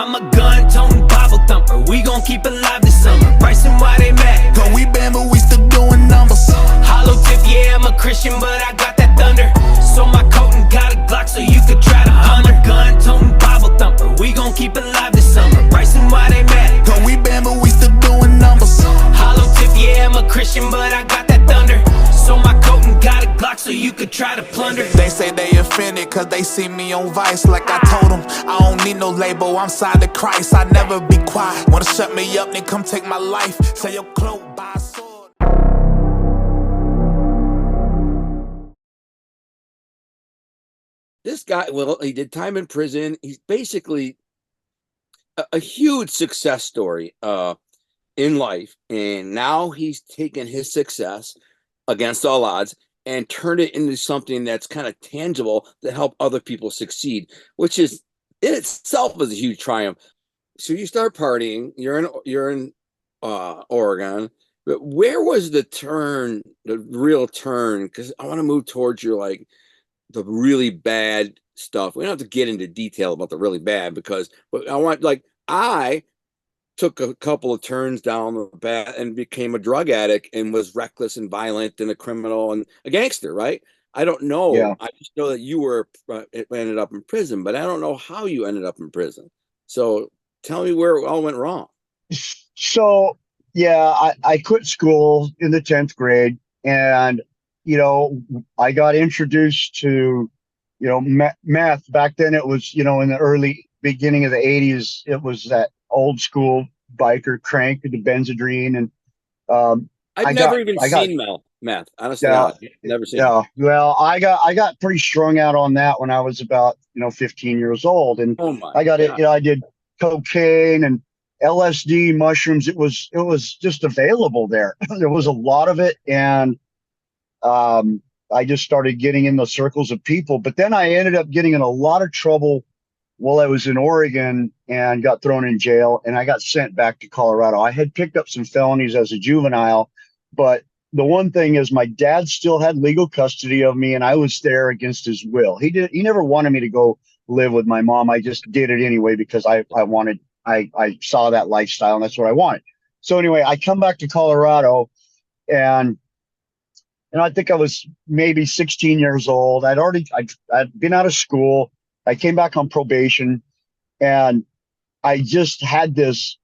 I'm a gun-toting Bible thumper. We gon' keep it live this summer. Bryson, why they mad? Cause we been, but we still doing numbers. Hollow tip, yeah, I'm a Christian, but I got that thunder. So my coat and got a Glock, so you could try to hunt. I'm a gun-toting Bible thumper. We gon' keep it live this summer. Bryson, why they mad? Cause we been, but we still doing numbers. Hollow tip, yeah, I'm a Christian, but I got that thunder. So my coat and got a Glock, so you could try to plunder. They say they offended cause they see me on Vice. Like I told them, I don't need no label, I'm signed to Christ. I never be quiet. Wanna shut me up, then come take my life. Say your cloak, buy a sword. This guy, well, he did time in prison. He's basically a huge success story in life. And now he's taken his success against all odds and turned it into something that's kind of tangible to help other people succeed, which is in itself is a huge triumph. So you start partying, you're in Oregon, but where was the turn, the real turn? Because I want to move towards your like the really bad stuff. We don't have to get into detail about the really bad but I want I took a couple of turns down the path and became a drug addict and was reckless and violent and a criminal and a gangster, right? I don't know. Yeah. I just know that you were ended up in prison, but I don't know how you ended up in prison. So tell me where it all went wrong. So, yeah, I quit school in the 10th grade, and, I got introduced to, meth. Back then it was, in the early beginning of the 80s, it was that old school biker crank with the Benzedrine. And I've never even seen meth. Honestly, never seen it. Well, I got pretty strung out on that when I was about, 15 years old. And oh my I got God. it, I did cocaine and LSD, mushrooms. It was just available there. There was a lot of it. And I just started getting in the circles of people. But then I ended up getting in a lot of trouble while I was in Oregon and got thrown in jail, and I got sent back to Colorado. I had picked up some felonies as a juvenile, but the one thing is my dad still had legal custody of me, and I was there against his will. He never wanted me to go live with my mom. I just did it anyway because I saw that lifestyle and that's what I wanted. So anyway, I come back to Colorado, and I think I was maybe 16 years old. I'd been out of school. I came back on probation, and I just had this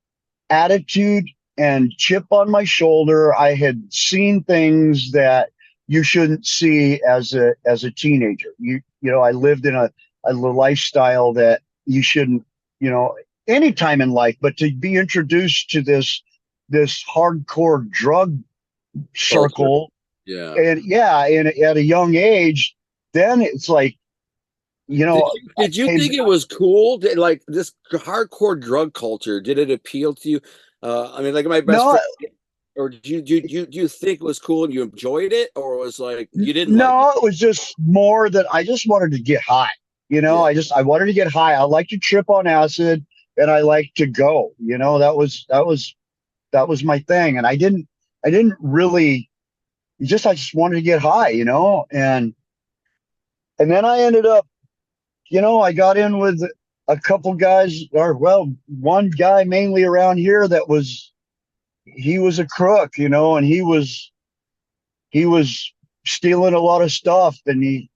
attitude and chip on my shoulder. I had seen things that you shouldn't see as a teenager. I lived in a lifestyle that you shouldn't, any time in life, but to be introduced to this hardcore drug circle. Yeah. And at a young age, then it's like, did you think it was cool? Like this hardcore drug culture, did it appeal to you? I mean, like my best friend, or do you think it was cool and you enjoyed it, or was like you didn't? No, it was just more that I just wanted to get high. Yeah. I wanted to get high. I like to trip on acid, and I like to go. That was my thing, and I didn't really. I just wanted to get high, and then I ended up. I got in with a couple guys, one guy mainly around here he was a crook, and he was stealing a lot of stuff, and he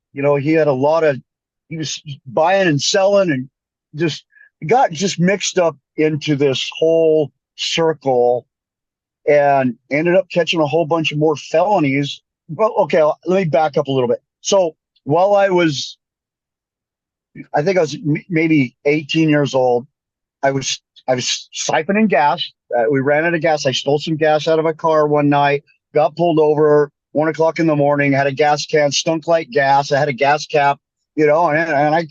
was buying and selling, and just got mixed up into this whole circle, and ended up catching a whole bunch of more felonies. Well, okay, let me back up a little bit. So while I think I was maybe 18 years old. I was siphoning gas. We ran out of gas. I stole some gas out of a car one night, got pulled over 1 o'clock in the morning, had a gas can, stunk like gas. I had a gas cap, and I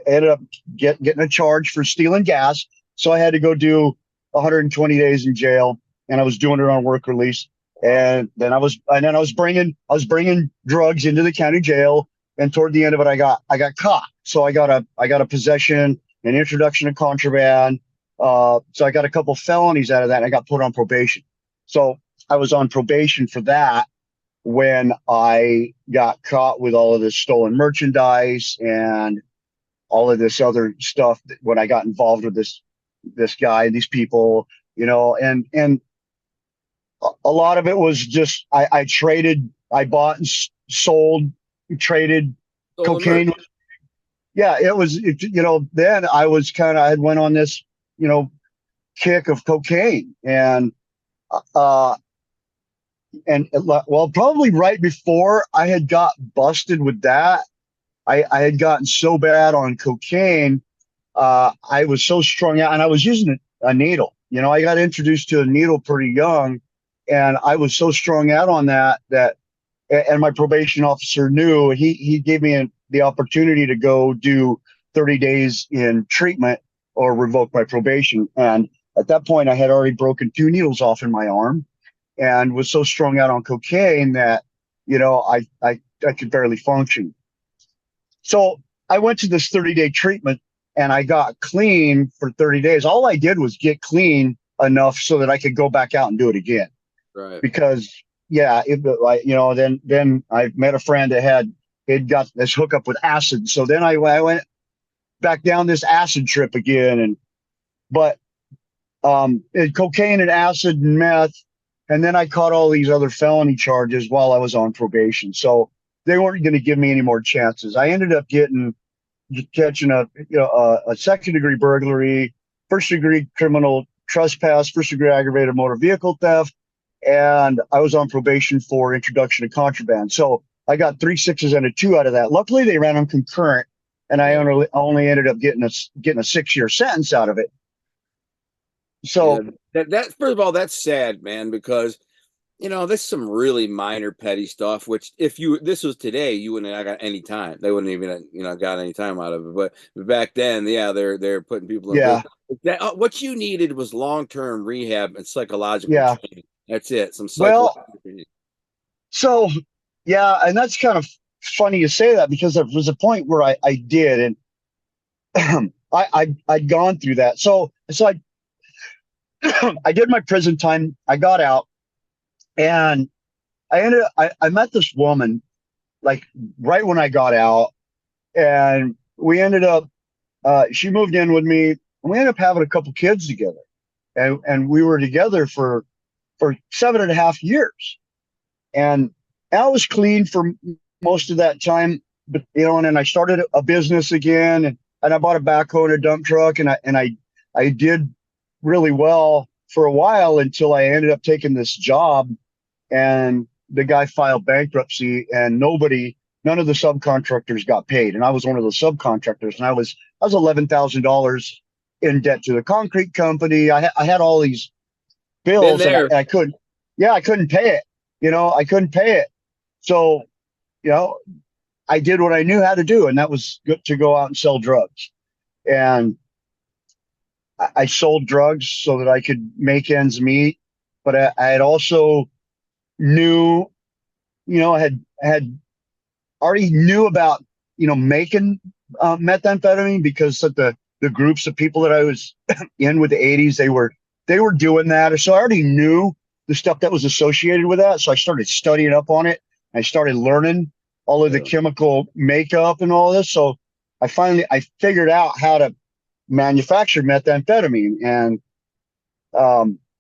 ended up getting a charge for stealing gas. So I had to go do 120 days in jail, and I was doing it on work release. And then I was bringing drugs into the county jail. And toward the end of it, I got caught. So I got a possession, an introduction of contraband. So I got a couple felonies out of that, and I got put on probation. So I was on probation for that when I got caught with all of this stolen merchandise, and all of this other stuff when I got involved with this guy, these people, and a lot of it was just I traded, I bought and sold, traded Stolen cocaine. merch. Yeah, then I was I had went on this, kick of cocaine, uh, well, probably right before I had got busted with that, I had gotten so bad on cocaine. I was so strung out, and I was using a needle. I got introduced to a needle pretty young, and I was so strung out on and my probation officer knew. He gave me the opportunity to go do 30 days in treatment or revoke my probation. And at that point, I had already broken 2 needles off in my arm, and was so strung out on cocaine that I could barely function. So I went to this 30-day treatment, and I got clean for 30 days. All I did was get clean enough so that I could go back out and do it again. Right. Because then I met a friend that had got this hookup with acid. So then I went back down this acid trip again, but cocaine and acid and meth. And then I caught all these other felony charges while I was on probation. So they weren't going to give me any more chances. I ended up catching a 2nd-degree burglary, 1st-degree criminal trespass, 1st-degree aggravated motor vehicle theft, and I was on probation for introduction to contraband. So I got 3 6s and a 2 out of that. Luckily, they ran them concurrent, and I only ended up getting a 6-year sentence out of it. So that first of all, that's sad, man, because this is some really minor petty stuff, which if this was today, you wouldn't have got any time. They wouldn't even got any time out of it. But back then, yeah, they're putting people in prison. That what you needed was long-term rehab and psychological training. That's it. Some psychological training. So yeah, and that's kind of funny you say that, because there was a point where I did, and I'd gone through that. So I did my prison time. I got out, and I met this woman like right when I got out, and we ended up, she moved in with me, and we ended up having a couple kids together, and we were together for 7.5 years, and I was clean for most of that time, but and then I started a business again, and I bought a backhoe and a dump truck, and I did really well for a while until I ended up taking this job, and the guy filed bankruptcy, and none of the subcontractors got paid, and I was one of the subcontractors, and I was $11,000 in debt to the concrete company. I had all these bills, and I couldn't pay it. I couldn't pay it. So, I did what I knew how to do, and that was to go out and sell drugs. And I sold drugs so that I could make ends meet, but I had also knew, I had already knew about, making methamphetamine, because of the groups of people that I was in with the 80s, they were doing that. So I already knew the stuff that was associated with that. So I started studying up on it. I started learning all of the chemical makeup and all this. So I figured out how to manufacture methamphetamine. And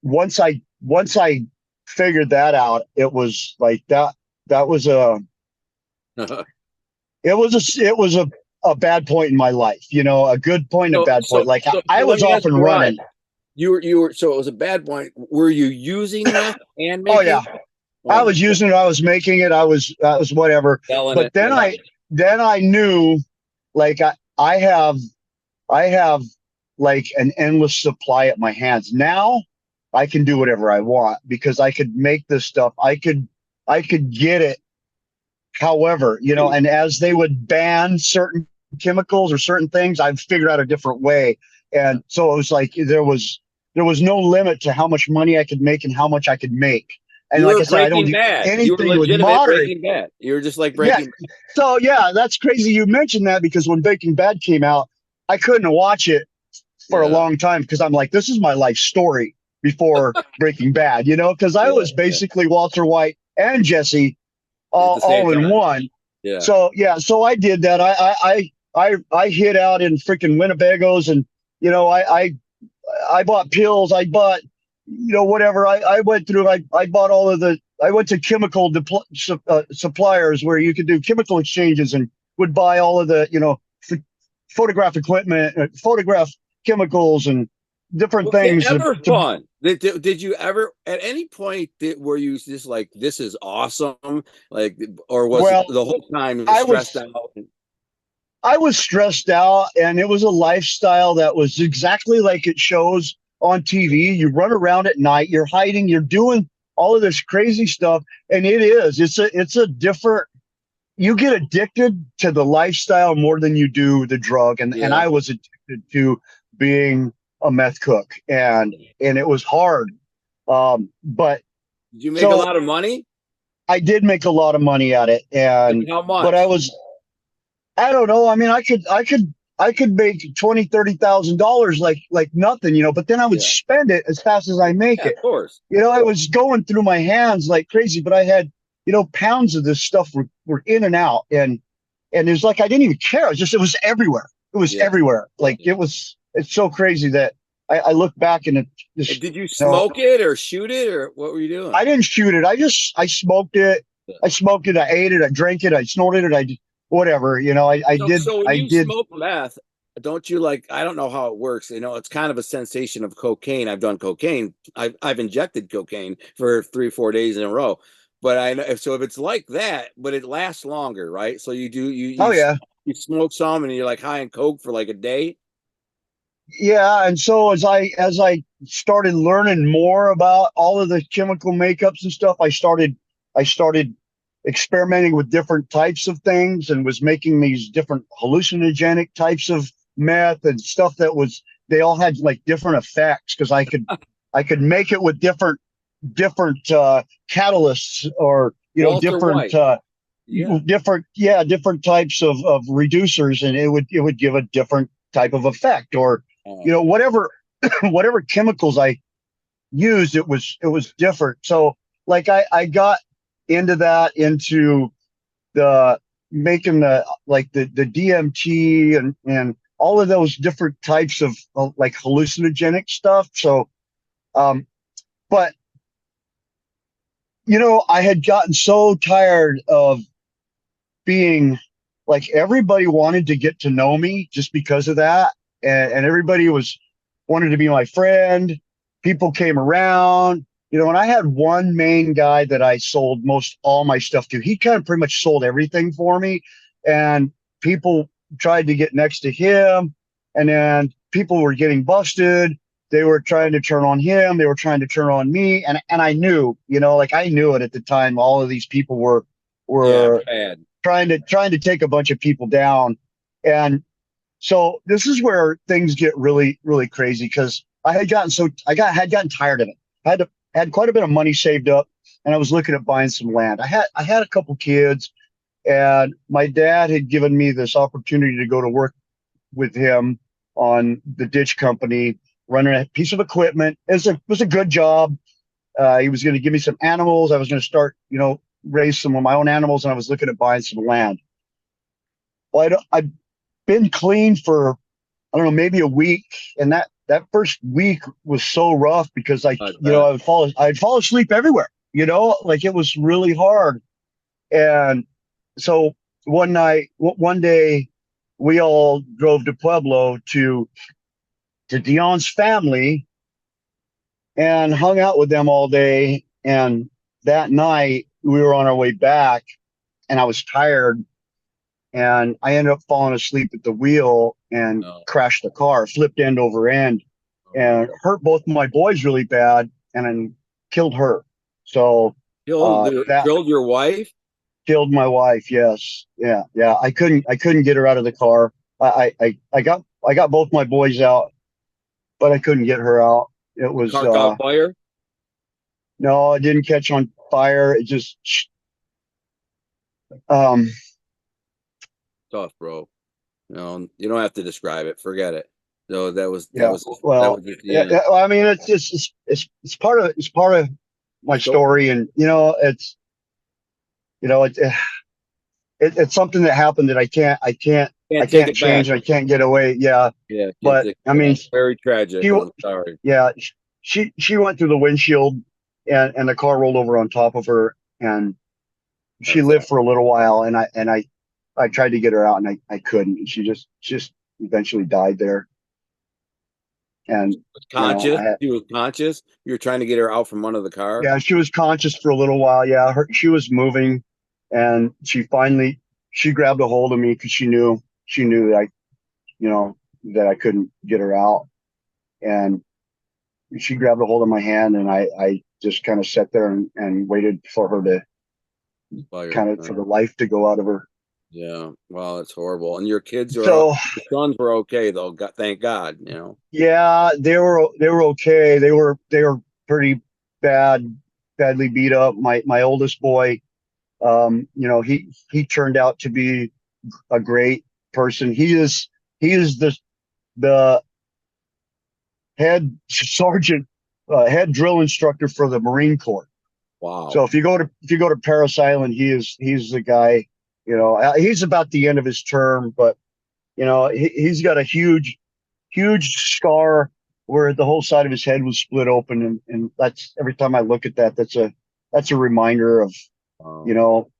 once I figured that out, it was like that was it was a bad point in my life, a good point and a bad point. Like I was off and running. You were so it was a bad point. Were you using meth and making? Oh yeah. I was using it. I was making it. I was whatever. But then I knew, like I have like an endless supply at my hands. Now I can do whatever I want, because I could make this stuff. I could get it. However, and as they would ban certain chemicals or certain things, I've figured out a different way. And so it was like there was no limit to how much money I could make and how much I could make. And like I said, I don't do anything with moderate. You were just like Breaking Bad. So yeah, that's crazy you mentioned that, because when Breaking Bad came out, I couldn't watch it for a long time, because I'm like, this is my life story before Breaking Bad, because I was basically Walter White and Jesse all in one. Yeah. So I did that. I hid out in freaking Winnebagos, and you know, I bought pills. I bought, you know, whatever. I went through. I bought all of the. I went to chemical suppliers where you could do chemical exchanges, and would buy all of the, you know, photograph equipment, photograph chemicals, and different Was it things. ever fun? Did you ever at any point were you just like, this is awesome? Like, or was it Well, the whole time you're I stressed was out? I was stressed out, and it was a lifestyle that was exactly like it shows on TV. You run around at night, you're hiding, you're doing all of this crazy stuff, and it's a different. You get addicted to the lifestyle more than you do the drug, and Yeah. I was addicted to being a meth cook, and it was hard. But Did you make a so lot of money? I did make a lot of money at it, Like, how but much? I don't know. I mean, I could make $20,000, $30,000 like nothing, you know, but then I would Yeah. spend it as fast as I make Yeah, it. of course. You know, I was going through my hands like crazy, but I had, you know, pounds of this stuff were in and out. And it was like I didn't even care. It was everywhere. It was Yeah. everywhere. Like it's so crazy that I look back and it And just, did you you know, smoke it or shoot it, or what were you doing? I didn't shoot it. I smoked it. I smoked it. I ate it. I drank it. I snorted it. Whatever, you know, So when I you did. smoke meth, don't you like, I don't know how it works. You know, it's kind of a sensation of cocaine. I've done cocaine. I've injected cocaine for 3, 4 days in a row. But I know, so if it's like that, but it lasts longer, right? So Oh yeah. you smoke some and you're like high in coke for like a day. Yeah, and so as I started learning more about all of the chemical makeups and stuff, I started experimenting with different types of things, and was making these different hallucinogenic types of meth and stuff that was, they all had like different effects, because I could make it with different catalysts, or you know, Walter White. Yeah. different types of reducers, and it would give a different type of effect, or you know, whatever whatever chemicals I used, it was different. So like I got into the making the DMT and all of those different types of like hallucinogenic stuff. So but you know, I had gotten so tired of being like, everybody wanted to get to know me just because of that, and everybody wanted to be my friend. People came around, you know, and I had one main guy that I sold most all my stuff to. He kind of pretty much sold everything for me, and people tried to get next to him, and then people were getting busted. They were trying to turn on him, they were trying to turn on me, and I knew, you know, like I knew it at the time. All of these people were Yeah, were bad. trying to take a bunch of people down. And so this is where things get really, really crazy, because had gotten tired of it. I had quite a bit of money saved up, and I was looking at buying some land. I had a couple kids, and my dad had given me this opportunity to go to work with him on the ditch company, running a piece of equipment. It was a good job. He was going to give me some animals. I was going to start, you know, raise some of my own animals, and I was looking at buying some land. Well, I've been clean for, I don't know, maybe a week, and that first week was so rough, because you know, I'd fall asleep everywhere. You know, like it was really hard. And so one day, we all drove to Pueblo to Dion's family, and hung out with them all day. And that night we were on our way back, and I was tired, and I ended up falling asleep at the wheel and crashed the car, flipped end over end, and hurt both my boys really bad, and then killed her. So that Killed your wife? killed my wife. Yes. Yeah. Yeah. I couldn't get her out of the car. I got both my boys out, but I couldn't get her out. It was Car caught fire? no, it didn't catch on fire. It just um Tough, bro. No, you don't have to describe it. Forget it. No, that was yeah. that Well, was just the yeah, end. yeah, well, I mean, it's just it's part of my story, and you know, it's something that happened that I can't Can't take can't it back. change. I can't get away. Yeah, Yeah, can't but take I it mean, back. Very tragic. she, I'm sorry. yeah, she went through the windshield, and the car rolled over on top of her, and she That's lived for a little while, and I tried to get her out, and I couldn't. And she just eventually died there. And conscious. I had, She was conscious. You were trying to get her out from under the car. yeah, she was conscious for a little while. Yeah, she was moving, and she grabbed a hold of me because she knew that that I couldn't get her out, and she grabbed a hold of my hand, and I just kind of sat there and waited for her to Fire. kind of for the life to go out of her. Yeah. Well, it's horrible. And your kids are all, So your sons were okay though. God, thank God. You know. yeah, they were okay. They were pretty badly beat up. My oldest boy, he turned out to be a great person. He is the head sergeant, head drill instructor for the Marine Corps. Wow. So if you go to Paris Island, he's the guy. He's about the end of his term, but he's got a huge scar where the whole side of his head was split open, and that's every time I look at that, that's a reminder of Wow. you know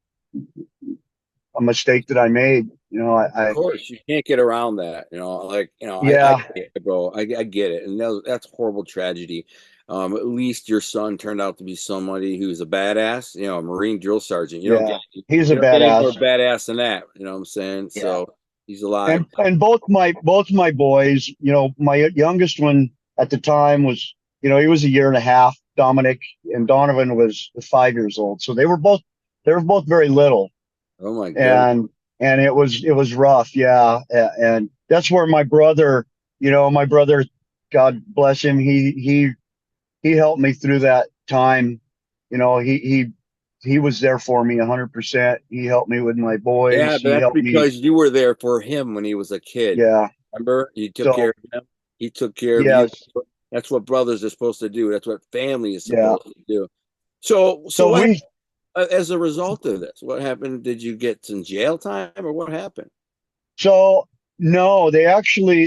a mistake that I made. Of I course, you can't get around that. I yeah, get it, bro. I get it, and that's horrible tragedy. At least your son turned out to be somebody who's a badass. A Marine drill sergeant. You don't yeah, get he's a you don't get any more badass. badass than that. You know what I'm saying? Yeah, So he's alive. and both my boys, my youngest one at the time was, he was a year and a half, Dominic, and Donovan was 5 years old. So they were both very little, Oh my goodness. and it was rough. Yeah. And that's where my brother, God bless him, he helped me through that time. He was there for me 100%. He helped me with my Yeah, boys. but He that's helped me. because you were there for him when he was a kid. Yeah. Remember, you took care So of him. He took care of you. yes. That's what brothers are supposed to do. That's what family is Yeah. supposed to do. So So what we as a result of this? What happened? Did you get some jail time or what happened? so no, they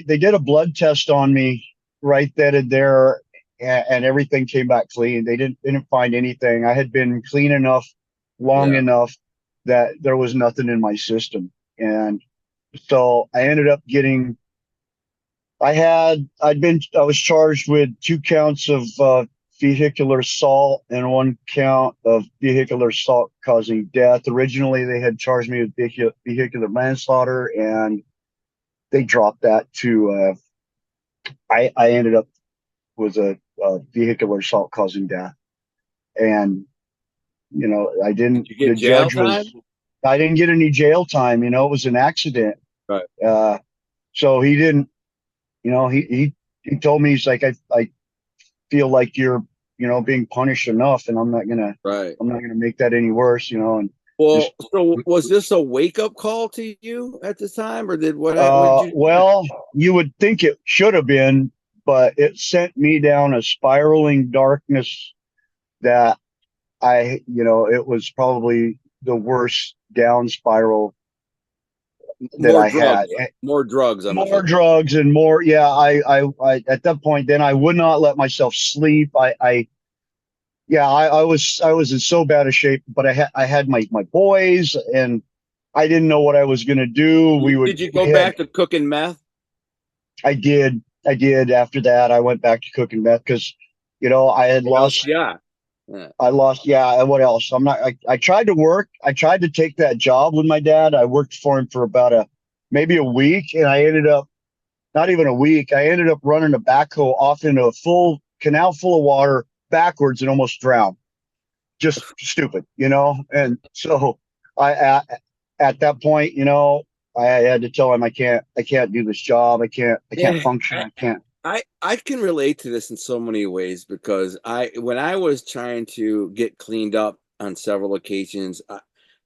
did a blood test on me right then and there, and everything came back clean. They didn't find anything. I had been clean enough, long Yeah. enough that there was nothing in my system. And so I ended up getting I was charged with 2 counts of vehicular assault and 1 count of vehicular assault causing death. Originally, they had charged me with vehicular manslaughter, and they dropped that to I ended up with a vehicular assault causing death. And I Did didn't you the get jail judge time? was I didn't get any jail time. It was an accident. Right. So he didn't. He told me, he's like, I feel like you're being punished enough, and I'm not gonna Right. I'm not gonna make that any worse. And Well, just so was this a wake up call to you at the time, or what did you do? well, you would think it should have been, but it sent me down a spiraling darkness that it was probably the worst down spiral that More I had. drugs, more drugs. I'm More assuming. drugs and more. Yeah, I at that point, then I would not let myself sleep. I was in so bad a shape, but I had my boys, and I didn't know what I was gonna do. Did you go back to cooking meth? I did. After that, I went back to cooking meth because, I had What else lost. you got? Yeah. I lost. Yeah. And what else? I'm not. I tried to work. I tried to take that job with my dad. I worked for him for about maybe a week, and I ended up not even a week. I ended up running a backhoe off into a full canal full of water backwards and almost drowned. Just stupid. And so at that point, I had to tell him I can't do this job. I can't Yeah. function. I can't. I can relate to this in so many ways because when I was trying to get cleaned up on several occasions,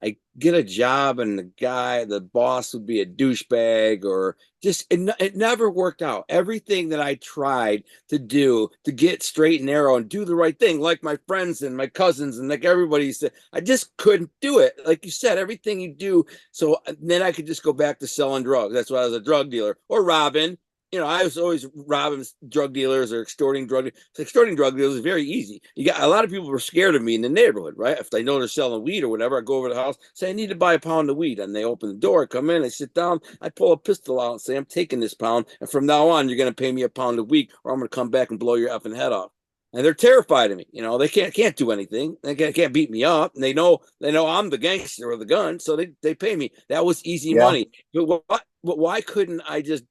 I get a job and the boss would be a douchebag, or just it never worked out. Everything that I tried to do to get straight and narrow and do the right thing, like my friends and my cousins and like everybody said, I just couldn't do it. Like you said, everything you do. So then I could just go back to selling drugs. That's why I was a drug dealer or robbing. I was always robbing drug dealers or extorting drug dealers. Extorting drug dealers is very easy. You got a lot of people were scared of me in the neighborhood, right? If they know they're selling weed or whatever, I go over to the house, say, I need to buy a pound of weed. And they open the door, come in, they sit down, I pull a pistol out and say, I'm taking this pound. And from now on, you're going to pay me a pound a week, or I'm going to come back and blow your effing head off. And they're terrified of me. They can't do anything. They can't beat me up. And they know I'm the gangster with the gun. So they pay me. That was easy money. But why couldn't I just,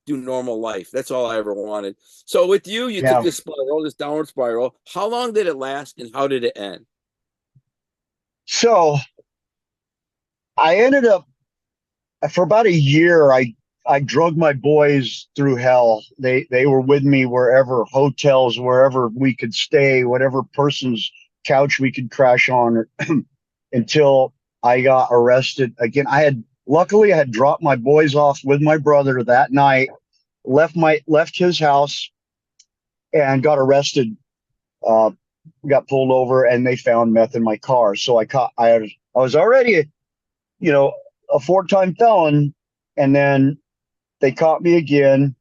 do normal life? That's all I ever wanted. So with you took this spiral, this downward spiral. How long did it last and how did it end? So I ended up, for about a year, I drug my boys through hell. They were with me wherever, hotels, wherever we could stay, whatever person's couch we could crash on, until I got arrested again. Luckily I had dropped my boys off with my brother that night, left his house, and got arrested. Got pulled over, and they found meth in my car. So I was already a 4-time felon, and then they caught me again.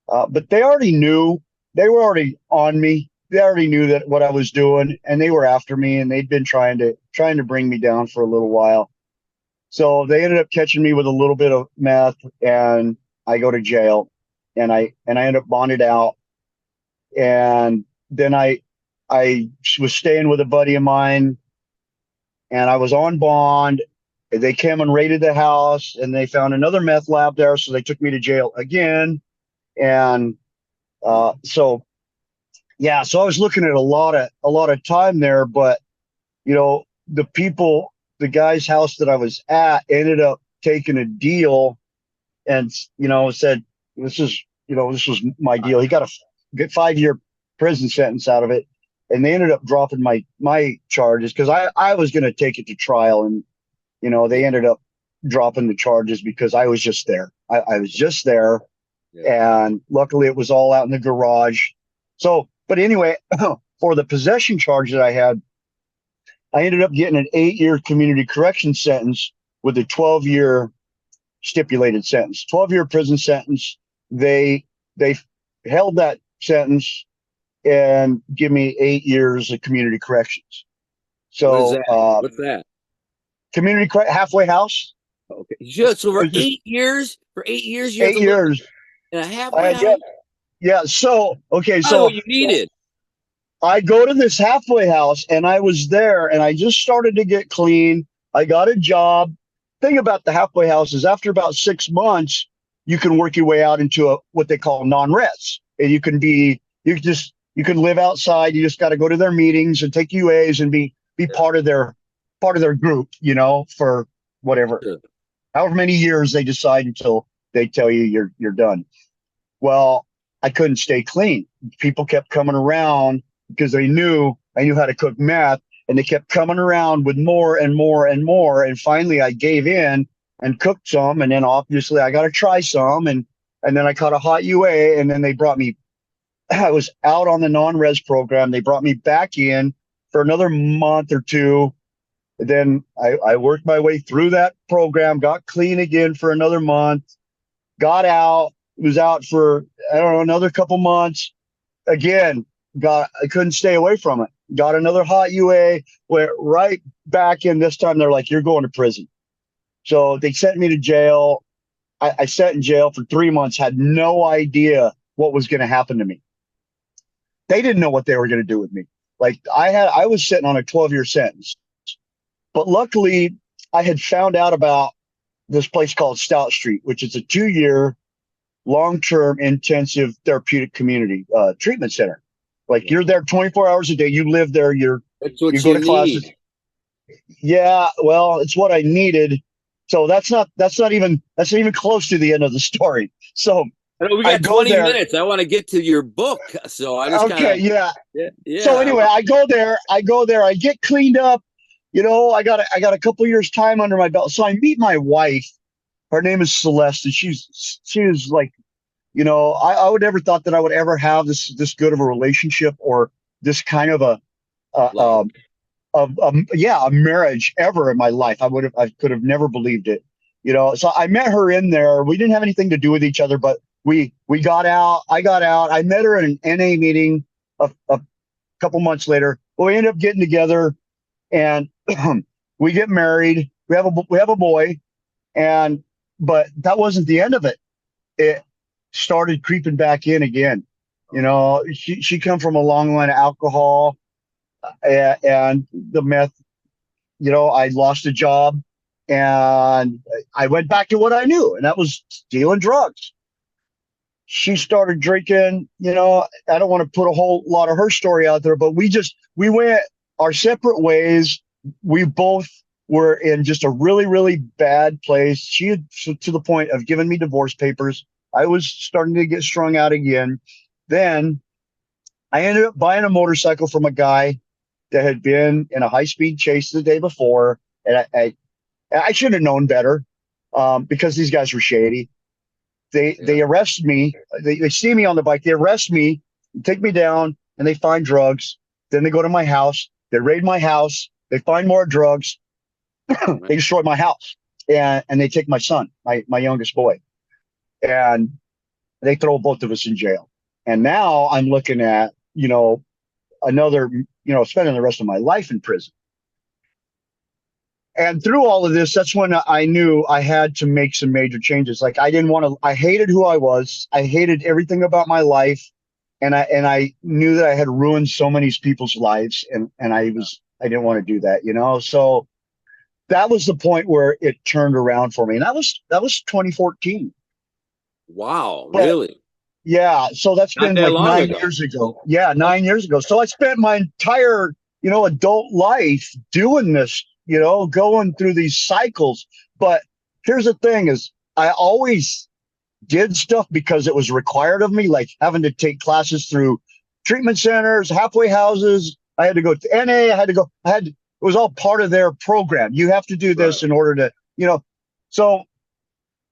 But they already knew. They were already on me. They already knew that what I was doing, and they were after me, and they'd been trying to bring me down for a little while. So they ended up catching me with a little bit of meth, and I go to jail, and I end up bonded out. And then I was staying with a buddy of mine, and I was on bond. They came and raided the house, and they found another meth lab there, so they took me to jail again. And so I was looking at a lot of time there, but the guy's house that I was at ended up taking a deal, and said this was my deal. He got a 5-year prison sentence out of it, and they ended up dropping my charges because I was going to take it to trial, and they ended up dropping the charges because I was just there. I was just there, and luckily it was all out in the garage. So, but anyway, for the possession charge that I had, I ended up getting an 8-year community correction sentence with a 12-year stipulated sentence, 12-year prison sentence. They held that sentence and give me 8 years of community corrections. So what's that? Community halfway house. Okay. Yeah, so for 8 years, you have 8 years in a halfway house. Yeah. So okay, so what you needed. I go to this halfway house, and I was there, and I just started to get clean. I got a job. Thing about the halfway house is after about 6 months, you can work your way out into what they call non-res. And you can live outside. You just got to go to their meetings and take UAs and be part of their group, for whatever, however many years they decide until they tell you you're done. Well, I couldn't stay clean. People kept coming around because I knew how to cook meth, and they kept coming around with more and more and more. And finally I gave in and cooked some. And then obviously I got to try some. And then I caught a hot UA, and then they brought me, I was out on the non-res program. They brought me back in for another month or two. Then I worked my way through that program, got clean again for another month, got out, was out for, another couple months. Again, I couldn't stay away from it. Got another hot UA, went right back in. This time they're like, you're going to prison. So they sent me to jail. I sat in jail for 3 months, had no idea what was going to happen to me. They didn't know what they were going to do with me. Like I was sitting on a 12-year sentence, but luckily I had found out about this place called Stout Street, which is a 2-year long-term intensive therapeutic community treatment center. Like you're there 24 hours a day. You live there. You go to classes. Yeah, well, it's what I needed. So that's not even close to the end of the story. So we got 20 minutes. I want to get to your book. So I just yeah. So anyway, I go there. I get cleaned up. I got a couple years time under my belt. So I meet my wife. Her name is Celeste, and she is like, I would never thought that I would ever have this good of a relationship or this kind of a, Love. a marriage ever in my life. I could have never believed it. So I met her in there. We didn't have anything to do with each other, but we got out. I got out. I met her at an NA meeting a couple months later. We ended up getting together, and we get married. We have a boy, but that wasn't the end of it. It started creeping back in again. She come from a long line of alcohol, and the meth. I lost a job, and I went back to what I knew, and that was dealing drugs. She started drinking. I don't want to put a whole lot of her story out there, but we went our separate ways. We both were in just a really, really bad place. She had, to the point of giving me divorce papers. I was starting to get strung out again. Then I ended up buying a motorcycle from a guy that had been in a high-speed chase the day before. And I should have known better, because these guys were shady. They arrest me. They see me on the bike. They arrest me, take me down, and they find drugs. Then they go to my house. They raid my house. They find more drugs. They destroy my house, and they take my son, my youngest boy, and they throw both of us in jail. And now I'm looking at, another, spending the rest of my life in prison. And through all of this, that's when I knew I had to make some major changes. Like, I hated who I was. I hated everything about my life. And I knew that I had ruined so many people's lives, and I didn't want to do that, So that was the point where it turned around for me. And that was 2014. Wow, But, really? yeah. So that's Not been that like long 9 ago. years ago. Yeah, 9 years ago. So I spent my entire, adult life doing this, going through these cycles. But here's the thing is, I always did stuff because it was required of me, like having to take classes through treatment centers, halfway houses. I had to go to NA. It was all part of their program. You have to do this in order to, so,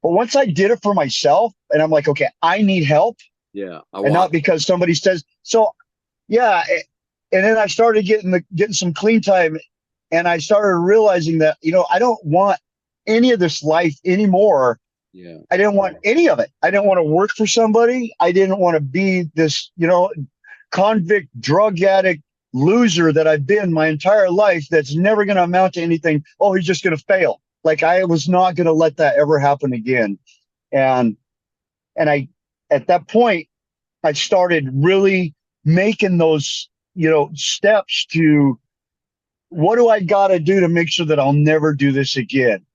but once I did it for myself, and I'm like, okay, I need help. Yeah. And not because somebody says so. Yeah. And then I started getting some clean time, and I started realizing that, I don't want any of this life anymore. Yeah. I didn't want any of it. I didn't want to work for somebody. I didn't want to be this, convict, drug addict loser that I've been my entire life that's never going to amount to anything. Oh, he's just going to fail. Like, I was not going to let that ever happen again. And at that point, I started really making those, steps to, what do I got to do to make sure that I'll never do this again?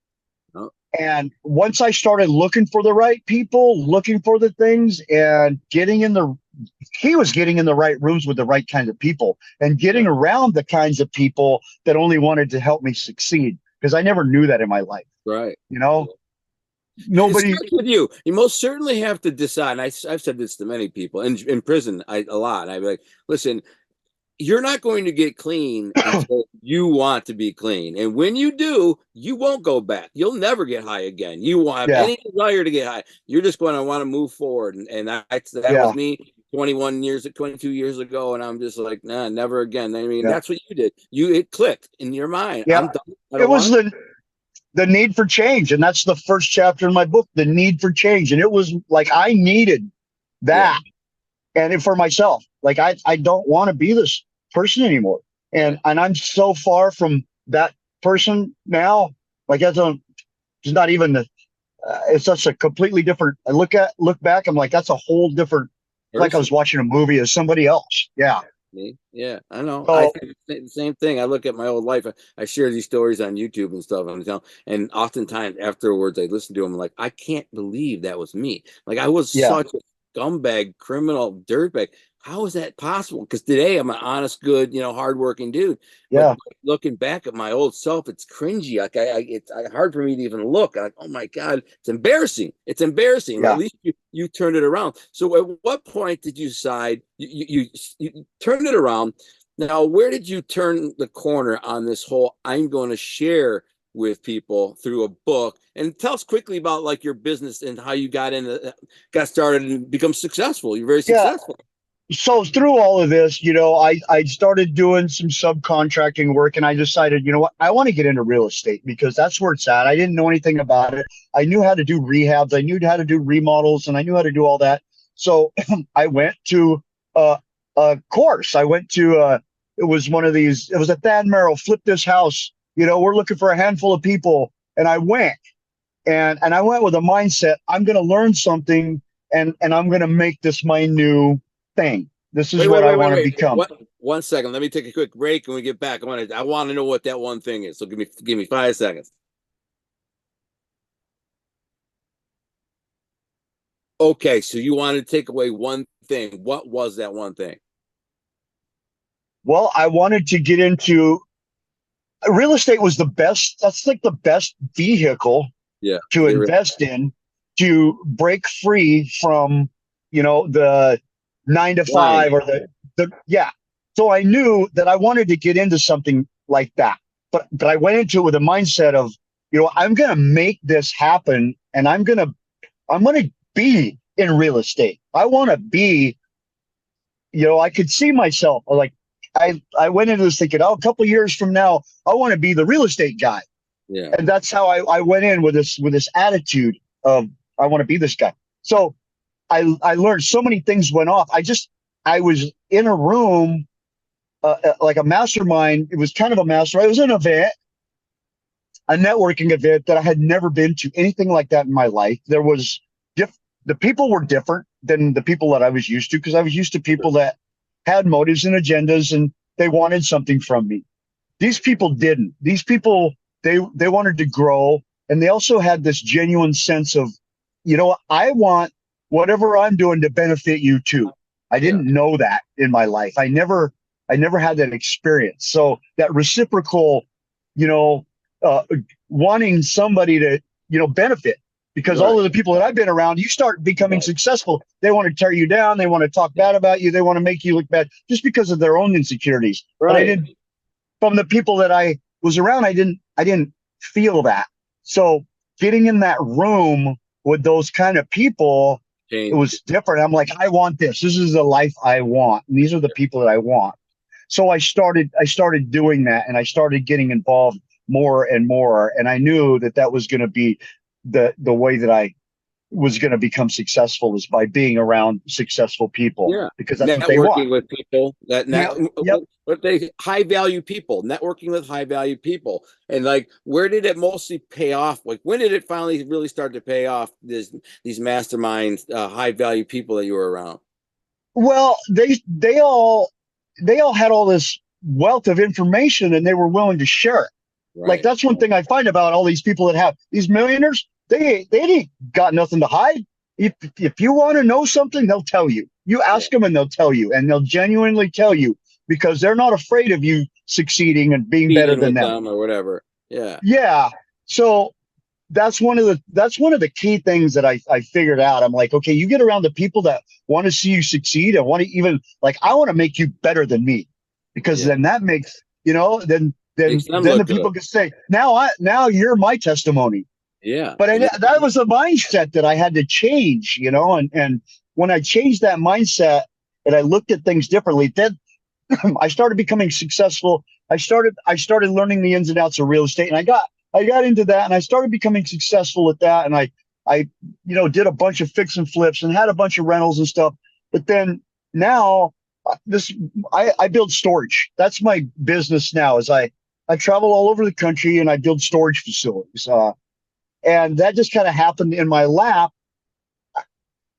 Oh. And once I started looking for the right people, looking for the things, and he was getting in the right rooms with the right kinds of people, and getting around the kinds of people that only wanted to help me succeed, because I never knew that in my life. Right. Nobody. It starts with you. You most certainly have to decide. I've said this to many people in prison a lot. I'd be like, listen, you're not going to get clean until you want to be clean. And when you do, you won't go back. You'll never get high again. You won't have any desire to get high. You're just going to want to move forward. And that was me 22 years ago. And I'm just like, nah, never again. I mean, that's what you did. It clicked in your mind. Yeah. I'm done. It was the need for change. And that's the first chapter in my book, the need for change. And it was like, I needed that. And for myself, like, I don't want to be this person anymore. And I'm so far from that person now. Like, it's not even it's just a completely different. I look back, I'm like, that's a whole different, like I was watching a movie as somebody else. Yeah. Yeah, I know. So, I think the same thing. I look at my old life. I share these stories on YouTube and stuff, and oftentimes afterwards I listen to them. I'm like, I can't believe that was me. Like, I was such a scumbag, criminal, dirtbag. How is that possible? Because today I'm an honest, good, hardworking dude. Yeah. But looking back at my old self, it's cringy. Like, it's hard for me to even look. I'm like, oh my God, it's embarrassing. It's embarrassing. Yeah. At least you turned it around. So at what point did you decide you turned it around? Now, where did you turn the corner on this whole I'm going to share with people through a book? And tell us quickly about like your business and how you got started and become successful. You're very Yeah. successful. So through all of this, I started doing some subcontracting work, and I decided, you know what, I want to get into real estate because that's where it's at. I didn't know anything about it. I knew how to do rehabs, I knew how to do remodels, and I knew how to do all that. So I went to uh, a course. I went to it was one of these. It was a Thad Merrill, flip this house. We're looking for a handful of people, and I went. And I went with a mindset, I'm going to learn something, and I'm going to make this my new thing. This is Wait, what wait, I wait, wait, want to wait. become. One second. Let me take a quick break and we get back. I want to know what that one thing is. So give me 5 seconds. Okay, so you wanted to take away one thing. What was that one thing? Well, I wanted to get into real estate was the best. That's like the best vehicle Yeah. to invest in to break free from, the 9 to 5 or yeah. So I knew that I wanted to get into something like that. But I went into it with a mindset of, I'm going to make this happen, and I'm going to be in real estate. I want to be, I could see myself like I went into this thinking, oh, a couple of years from now, I want to be the real estate guy. Yeah. And that's how I went in with this attitude of I want to be this guy. So I learned so many things went off. I was in a room, like a mastermind. It was kind of a mastermind. It was an event, a networking event that I had never been to anything like that in my life. The people were different than the people that I was used to, because I was used to people that had motives and agendas, and they wanted something from me. These people didn't. These people, they wanted to grow, and they also had this genuine sense of, I want whatever I'm doing to benefit you too. I didn't know that in my life. I never had that experience. So that reciprocal, you know, wanting somebody to, benefit, because all of the people that I've been around, you start becoming successful, they want to tear you down. They want to talk bad about you. They want to make you look bad just because of their own insecurities. But I didn't, from the people that I was around, I didn't feel that. So getting in that room with those kind of people, it was different. I'm like, I want this. This is the life I want. And these are the people that I want. So I started doing that, and I started getting involved more and more. And I knew that was going to be the way that I was going to become successful, is by being around successful people, because that's what they want. Networking with people Yep. but they high value people, networking with high value people. And like, where did it mostly pay off? Like, when did it finally really start to pay off, these masterminds, high value people that you were around? Well, they all had all this wealth of information, and they were willing to share it. Like, that's one thing I find about all these people that have these millionaires. They ain't got nothing to hide. If you want to know something, they'll tell you. You ask them, and they'll tell you, and they'll genuinely tell you, because they're not afraid of you succeeding and being better than them or whatever. Yeah. Yeah. So that's one of the key things that I figured out. I'm like, okay, you get around the people that want to see you succeed, and want to even, like, I want to make you better than me, because then that makes, then the people can say, now you're my testimony. Yeah. But that was a mindset that I had to change, and when I changed that mindset and I looked at things differently, then I started becoming successful. I started learning the ins and outs of real estate, and I got into that, and I started becoming successful at that. And I did a bunch of fix and flips and had a bunch of rentals and stuff. But then now I build storage. That's my business now. Is I travel all over the country, and I build storage facilities. And that just kind of happened in my lap.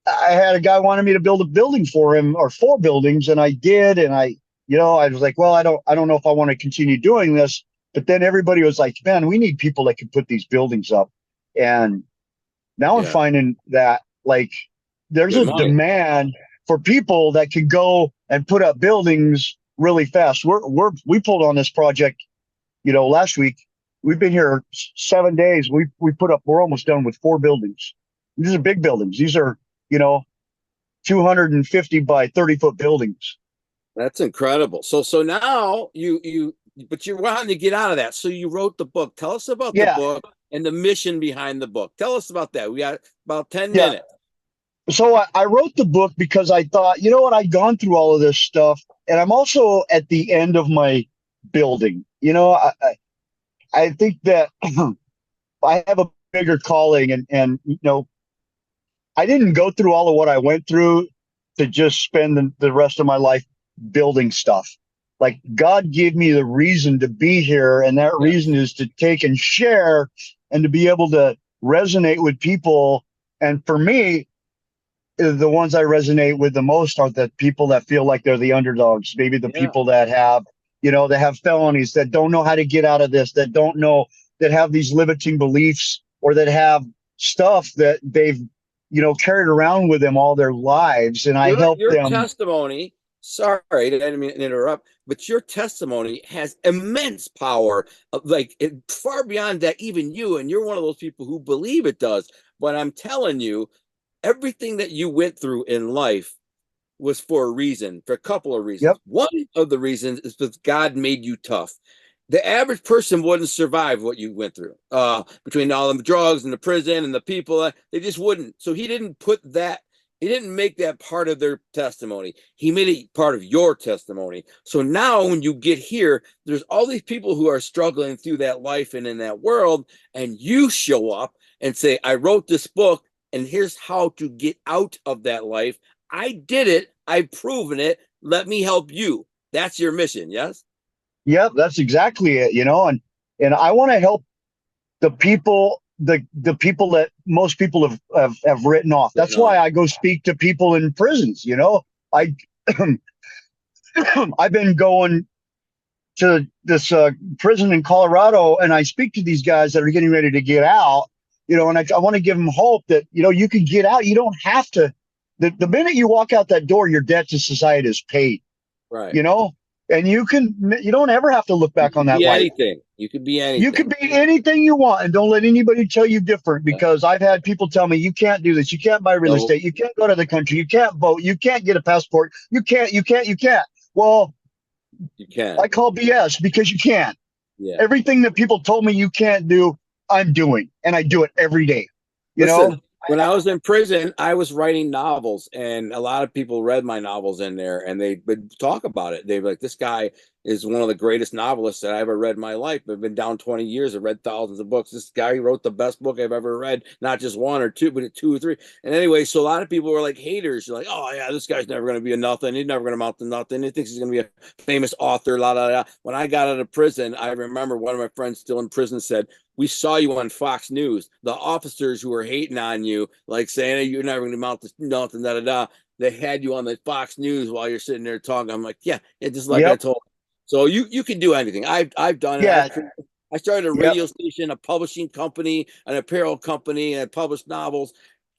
I had a guy wanted me to build a building for him, or 4 buildings, and I did. And I was like, well, I don't know if I want to continue doing this. But then everybody was like, man, we need people that can put these buildings up. And now I'm finding that, like, there's a demand for people that can go and put up buildings really fast. We pulled on this project, last week. We've been here 7 days. We're almost done with 4 buildings. These are big buildings. These are, 250 by 30 foot buildings. That's incredible. So now but you're wanting to get out of that. So you wrote the book. Tell us about the Yeah, book and the mission behind the book. Tell us about that. We got about 10 yeah. minutes. So I wrote the book because I thought, you know what, I'd gone through all of this stuff, and I'm also at the end of my building. I think that I have a bigger calling, and I didn't go through all of what I went through to just spend the rest of my life building stuff. Like, God gave me the reason to be here, and that Yeah. reason is to take and share and to be able to resonate with people. And for me, the ones I resonate with the most are the people that feel like they're the underdogs, maybe the Yeah. people that have felonies, that don't know how to get out of this, that don't know, that have these limiting beliefs, or that have stuff that they've, carried around with them all their lives. And I help Your them. testimony, sorry, I didn't mean to interrupt, but your testimony has immense power, like far beyond that, even you, and you're one of those people who believe it does. But I'm telling you, everything that you went through in life was for a reason, for a couple of reasons. Yep. One of the reasons is because God made you tough. The average person wouldn't survive what you went through, between all the drugs and the prison and the people. They just wouldn't. So he didn't make that part of their testimony. He made it part of your testimony. So now when you get here, there's all these people who are struggling through that life and in that world, and you show up and say, I wrote this book, and here's how to get out of that life. I did it. I've proven it. Let me help you. That's your mission. Yes. Yep, that's exactly it. And I want to help the people, the people that most people have written off. That's why I go speak to people in prisons. I I've been going to this prison in Colorado, and I speak to these guys that are getting ready to get out. And I want to give them hope that you can get out. You don't have to. The minute you walk out that door, your debt to society is paid. Right. And you don't ever have to look back on that life. Anything. You could be anything. You could be anything you want, and don't let anybody tell you different, because I've had people tell me, you can't do this, you can't buy real estate, you can't go to the country, you can't vote, you can't get a passport, you can't. Well, you can. I call BS, because you can. Yeah. Everything that people told me you can't do, I'm doing, and I do it every day. Listen, when I was in prison, I was writing novels, and a lot of people read my novels in there, and they would talk about it. They'd be like, this guy is one of the greatest novelists that I ever read in my life. I've been down 20 years. I've read thousands of books. This guy wrote the best book I've ever read, not just one or two, but two or three. And anyway, so a lot of people were like haters. You're like, oh yeah, this guy's never going to be a nothing. He's never going to amount to nothing. He thinks he's going to be a famous author, la, la, la. When I got out of prison, I remember one of my friends still in prison said, we saw you on Fox News. The officers who were hating on you, like saying, hey, you're never going to amount to nothing, da, da, da. They had you on the Fox News while you're sitting there talking. I'm like, yeah, just like I told you. So you can do anything. I've done it. Yeah. I started a radio station, a publishing company, an apparel company, and I published novels.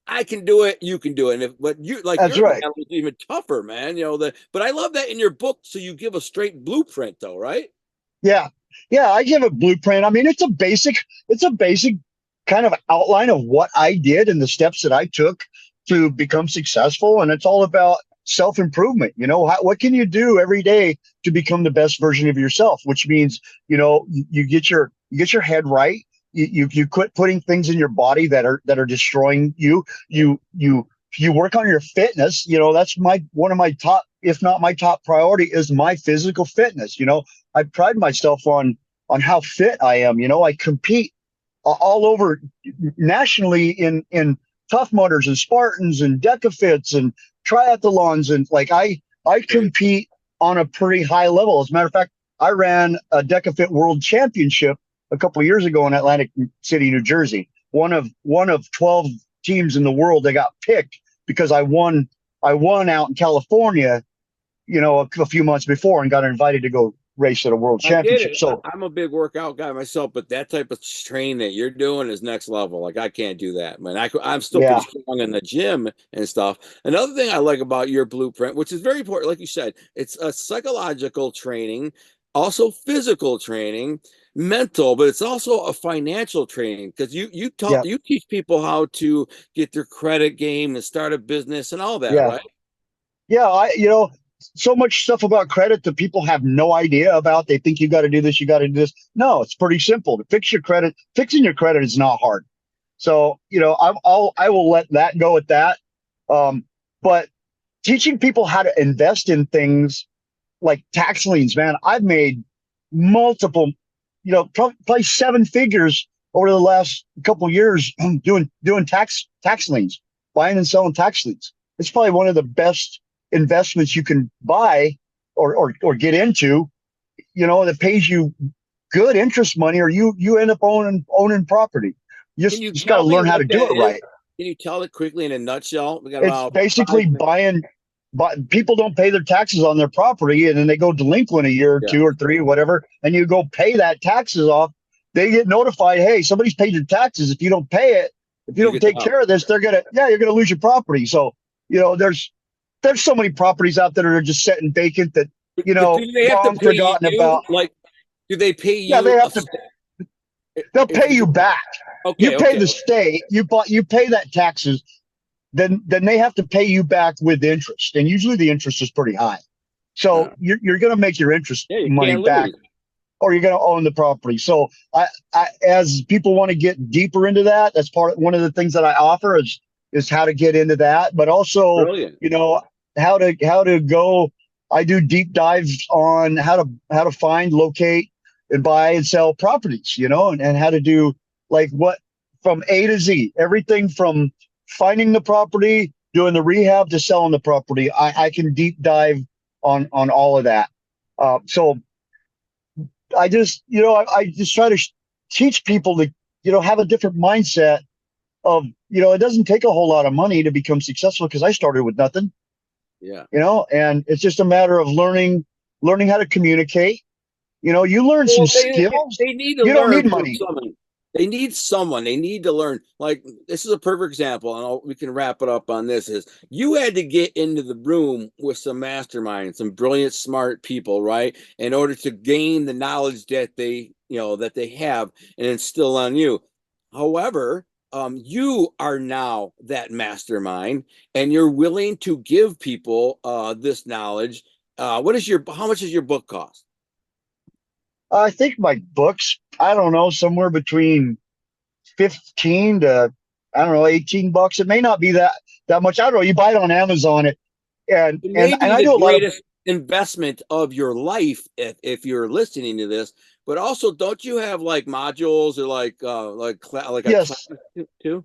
I can do it. You can do it. But That's right. It's even tougher, man. But I love that in your book. So you give a straight blueprint, though, right? Yeah. I give a blueprint. I mean, it's a basic kind of outline of what I did and the steps that I took to become successful. And it's all about self-improvement. What can you do every day to become the best version of yourself? Which means, you get your head right. You quit putting things in your body that are destroying you. You work on your fitness. That's one of my top, if not my top priority, is my physical fitness. I pride myself on how fit I am. I compete all over nationally in Tough Mudders and Spartans and Decafits and triathlons, and like I compete on a pretty high level. As a matter of fact, I ran a Decafit World Championship a couple of years ago in Atlantic City, New Jersey. One of 12 teams in the world that got picked because I won out in California, a few months before, and got invited to go race at a world championship. So I'm a big workout guy myself, but that type of training that you're doing is next level. Like I can't do that, man. I'm still pretty strong in the gym and stuff. Another thing I like about your blueprint, which is very important, like you said, it's a psychological training, also physical training, mental, but it's also a financial training, because you teach people how to get their credit game and start a business and all that, right? Yeah, so much stuff about credit that people have no idea about. They think you got to do this, you got to do this. No, it's pretty simple to fix your credit. Fixing your credit is not hard. So, I will let that go at that. But teaching people how to invest in things like tax liens, man, I've made multiple, probably seven figures over the last couple of years doing tax liens, buying and selling tax liens. It's probably one of the best investments you can buy or get into, that pays you good interest money, or you end up owning property. You just got to learn how to do it right. Can you tell it quickly in a nutshell? We got it's basically but people don't pay their taxes on their property, and then they go delinquent a year or two or three or whatever, and you go pay that taxes off. They get notified, hey, somebody's paid your taxes. If you don't pay it, if you don't take care of this, you're gonna lose your property. So, there's so many properties out there that are just sitting vacant that, do they have to pay forgotten you? about. Like, do they pay you? Yeah, they have to. They'll pay you back. Okay, you pay the state. You pay that taxes. Then they have to pay you back with interest, and usually the interest is pretty high. So you're going to make your interest money back, or you're going to own the property. So I as people want to get deeper into that, that's one of the things that I offer is how to get into that, but also Brilliant. How to go. I do deep dives on how to find, locate, and buy and sell properties, and how to do like what from A to Z, everything from finding the property, doing the rehab to selling the property. I can deep dive on all of that. So I just, I just try to teach people to, have a different mindset of, it doesn't take a whole lot of money to become successful, because I started with nothing. Yeah. And it's just a matter of learning how to communicate. You learn some skills. They need to you learn don't need money. They need someone. They need to learn. Like, this is a perfect example, and we can wrap it up on this. Is you had to get into the room with some masterminds, some brilliant, smart people, right, in order to gain the knowledge that they have and instill on you. However, you are now that mastermind, and you're willing to give people this knowledge. How much does your book cost? I think my books, I don't know, somewhere between 15 to, I don't know, $18. It may not be that much. I don't know. You buy it on Amazon, and I do a lot of investment of your life if you're listening to this. But also, don't you have like modules or like yes. a class too?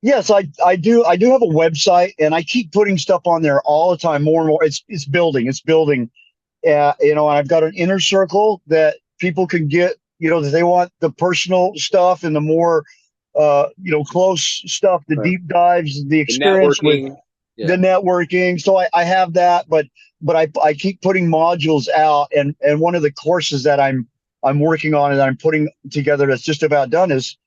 Yes, I do. I do have a website, and I keep putting stuff on there all the time, more and more. It's building. And I've got an inner circle that people can get, that they want the personal stuff and the more, close stuff, the deep dives, the experience with the networking. So I have that, but I keep putting modules out, and one of the courses that I'm working on and I'm putting together that's just about done is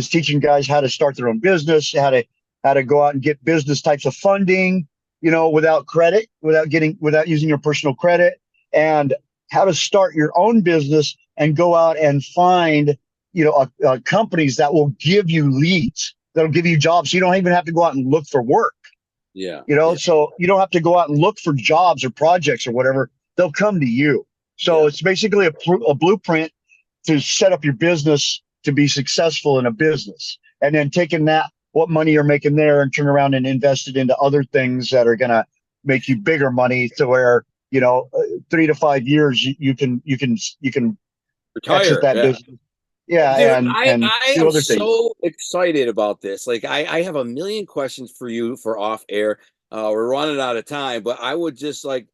teaching guys how to start their own business, how to go out and get business types of funding, without credit, without using your personal credit, and how to start your own business and go out and find, companies that will give you leads, that'll give you jobs. So you don't even have to go out and look for work. Yeah. So you don't have to go out and look for jobs or projects or whatever. They'll come to you. So it's basically a blueprint to set up your business to be successful in a business, and then taking what money you're making there and turn around and invest it into other things that are going to make you bigger money, to where 3 to 5 years you can retire, exit that business. Yeah. Dude, I am so excited about this. Like, I have a million questions for you for off air. We're running out of time, but I would just like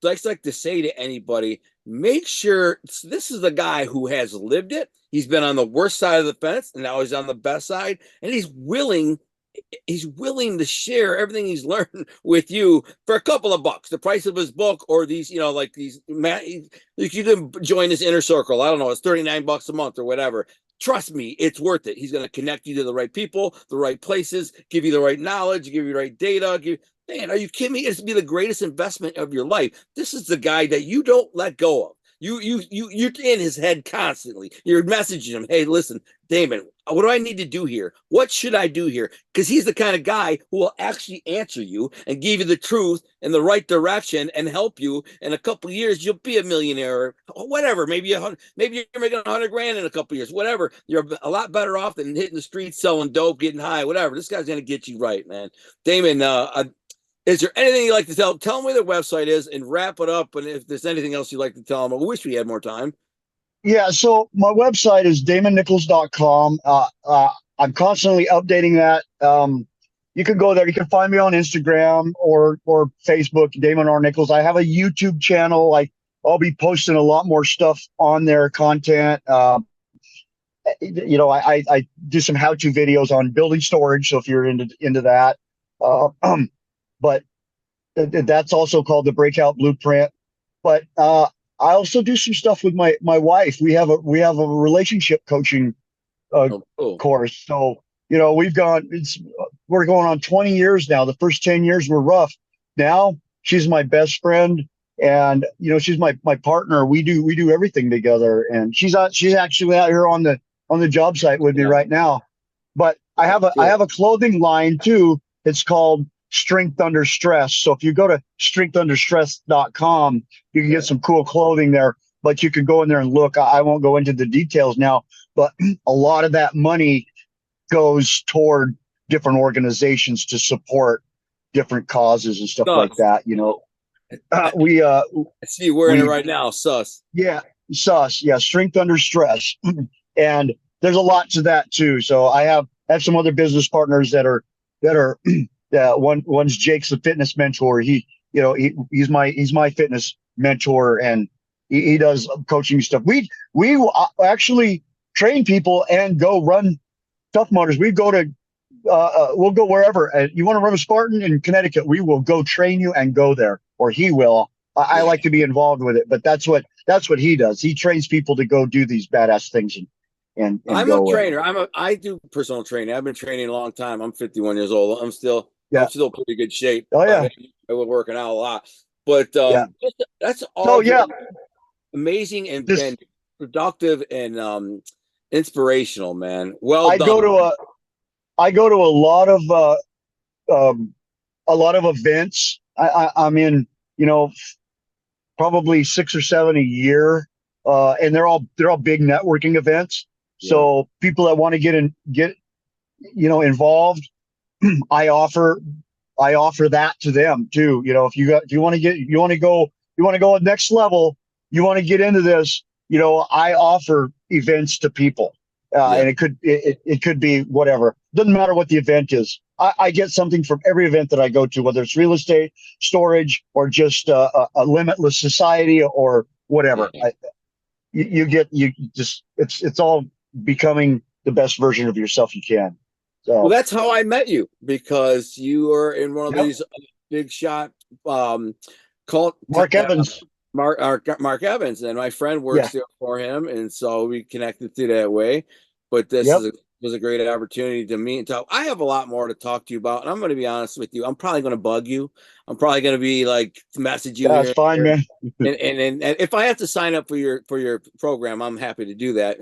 to say to anybody, make sure this is the guy who has lived it. He's been on the worst side of the fence, and now he's on the best side, and he's willing to share everything he's learned with you for a couple of bucks, the price of his book, or these, you can join his inner circle. I don't know, it's $39 a month or whatever. Trust me, it's worth it. He's going to connect you to the right people, the right places, give you the right knowledge, give you the right data. Man, are you kidding me? It's be the greatest investment of your life. This is the guy that you don't let go of. You're in his head constantly. You're messaging him, hey, listen, Damon, what do I need to do here? What should I do here? Because he's the kind of guy who will actually answer you and give you the truth in the right direction and help you. In a couple of years, you'll be a millionaire or whatever. Maybe you're making 100 grand in a couple of years, whatever. You're a lot better off than hitting the streets, selling dope, getting high, whatever. This guy's going to get you right, man. Damon, is there anything you'd like to tell? Tell them where their website is and wrap it up. And if there's anything else you'd like to tell them, I wish we had more time. Yeah, so my website is damonnichols.com. I'm constantly updating that. You can go there. You can find me on Instagram or Facebook, Damon R. Nichols. I have a YouTube channel. I'll be posting a lot more stuff on there, content. I do some how-to videos on building storage. So if you're into that, but that's also called the Breakout Blueprint. But I also do some stuff with my wife. We have a relationship coaching course. So we're going on 20 years now. The first 10 years were rough. Now she's my best friend, and she's my partner. We do everything together, and she's actually out here on the job site with me right now. But I have a clothing line too. It's called Strength Under Stress. So if you go to strengthunderstress.com, you can get some cool clothing there, but you can go in there and look. I won't go into the details now, but a lot of that money goes toward different organizations to support different causes and stuff like that. I see you wearing it right now. Sus. Yeah. Sus. Yeah. Strength Under Stress. And there's a lot to that too. So I have some other business partners that are one's Jake's a fitness mentor. He's my fitness mentor, and he does coaching stuff. We actually train people and go run Tough Motors. We go to we'll go wherever. You want to run a Spartan in Connecticut? We will go train you and go there, or he will. I like to be involved with it, but that's what he does. He trains people to go do these badass things and I'm a trainer. I do personal training. I've been training a long time. I'm 51 years old. I'm still pretty good shape. Oh yeah. I was working out a lot, but that's all. Oh yeah. Amazing and productive and inspirational, man. Well done. I go to a lot of events. I'm in, probably 6 or 7 a year, and they're all big networking events. Yeah. So people that want to get involved, I offer that to them too. If you want to go next level, you want to get into this, I offer events to people. And it could be whatever. Doesn't matter what the event is. I get something from every event that I go to, whether it's real estate, storage, or just a limitless society or whatever. It's all becoming the best version of yourself you can. So, well, that's how I met you, because you were in one of these big shot cult. Mark Evans. Mark Evans, and my friend works there for him, and so we connected through that way. But this was a great opportunity to meet and talk. I have a lot more to talk to you about, and I'm going to be honest with you. I'm probably going to bug you. I'm probably going to be like message you. That's fine, man. and if I have to sign up for your program, I'm happy to do that.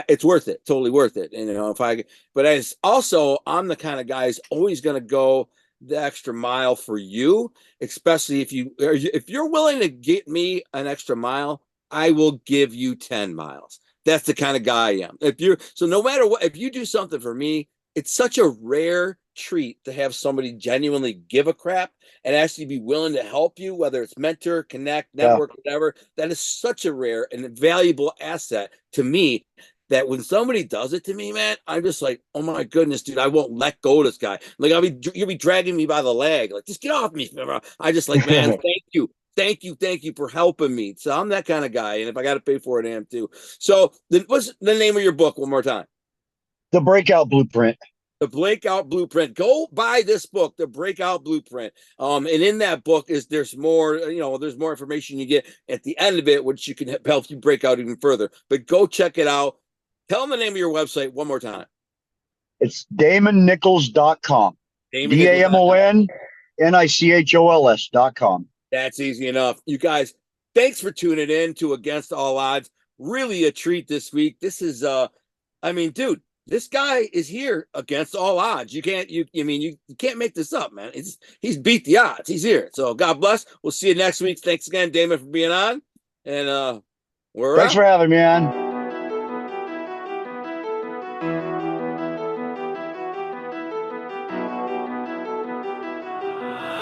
It's worth it, totally worth it. And I'm the kind of guy who's always going to go the extra mile for you, especially if you're willing to get me an extra mile, I will give you 10 miles. That's the kind of guy I am. No matter what, if you do something for me, it's such a rare treat to have somebody genuinely give a crap and actually be willing to help you, whether it's mentor, connect, network, whatever. That is such a rare and valuable asset to me, that when somebody does it to me, man, I'm just like, oh my goodness, dude, I won't let go of this guy. Like you'll be dragging me by the leg, like, just get off me. I just like, man, thank you for helping me. So I'm that kind of guy, and if I got to pay for it, I am too. So what's the name of your book one more time? The Breakout Blueprint. The Breakout Blueprint. Go buy this book, The Breakout Blueprint. And in that book there's more information you get at the end of it, which you can help you break out even further. But go check it out. Tell them the name of your website one more time. It's damonnichols.com. DAMONNICHOLS.com. That's easy enough. You guys, thanks for tuning in to Against All Odds. Really a treat this week. This is, I mean, dude, this guy is here against all odds. You can't make this up, man. He's beat the odds. He's here. So God bless. We'll see you next week. Thanks again, Damon, for being on. And Thanks for having me on.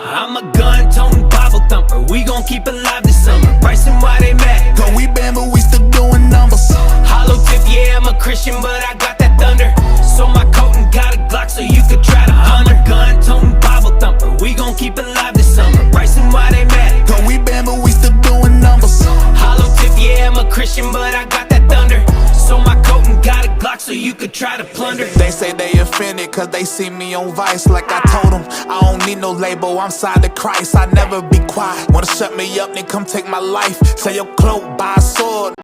I'm a gun-toting Bible thumper. We gon' keep it live this summer. Pricing why they mad. Cause we been, but we still doing numbers. Hollow tip, yeah, I'm a Christian, but I got that thunder. So my coating got a Glock, so you could try to hunt her. Gun-toting Bible thumper. We gon' keep it live this summer. Pricing why they mad. Cause we been, but we still doing numbers. Hollow tip, yeah, I'm a Christian, but I got that thunder. So my coating got a Glock, so you could try to plunder. They say they offended cause they see me on Vice. Like I told them, I don't need no label, I'm signed to Christ. I never be quiet. Wanna shut me up, then come take my life. Sell your cloak, buy a sword.